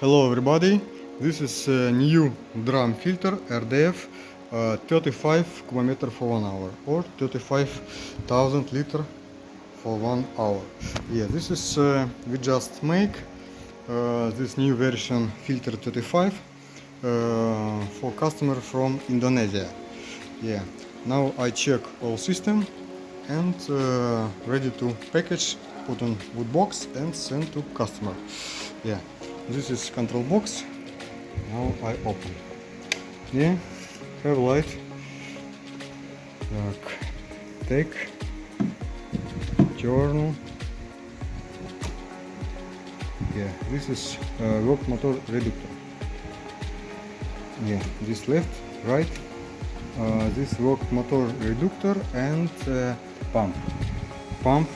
Hello everybody, this is a new drum filter RDF 35 km for 1 hour or 35,000 liter for 1 hour. Yeah, this is we just make this new version filter 35 for customer from Indonesia. Yeah, now I check all system and ready to package, put on wood box and send to customer. Yeah, this is control box. Now I open. Yeah, have light. Так, take, turn. Yeah, this is work motor reductor. Yeah, this left, right. This work motor reductor and pump. Pump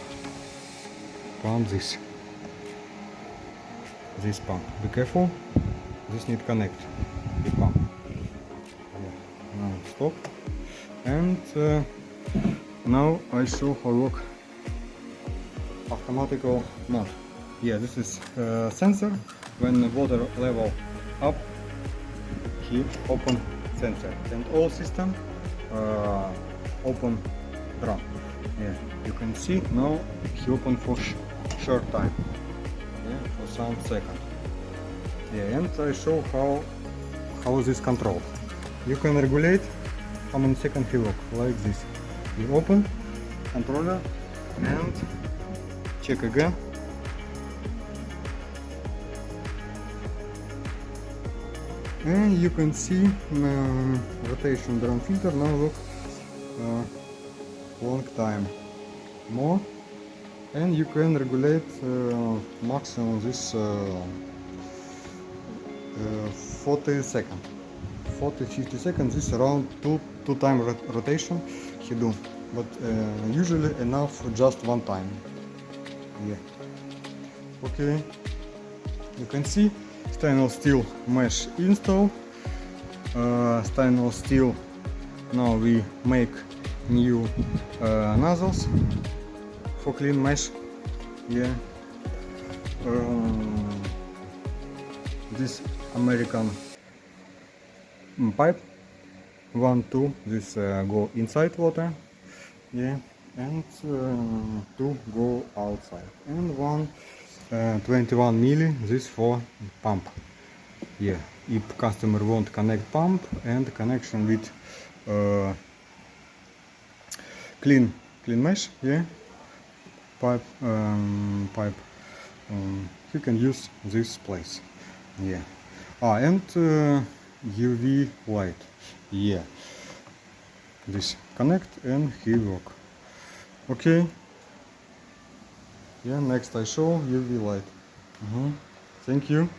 this pump. Be careful. This need connect the pump. Yeah. Now stop. And now I show how work automatical mode. Yeah, this is sensor. When the water level up, he open sensor and all system open drum. Yeah, you can see now he open for short time. Yeah, for some second. Yeah, and I show how this control. You can regulate how many seconds he work, like this. You open controller and check again. And you can see rotation drum filter now look long time more, and you can regulate maximum this 40 seconds, 40-50 seconds. This around two time rotation he do, but usually enough just one time. Yeah. Okay, you can see stainless steel mesh install. Stainless steel. Now we make new nozzles for clean mesh. Yeah. This American pipe 1-2. This go inside water. Yeah, and 2 go outside, and 21 milli this for pump. Yeah, if customer want connect pump and connection with clean mesh, yeah, pipe, you can use this place. Yeah, and UV light. Yeah, this connect and he work. Okay. Yeah, next I show UV light. Thank you.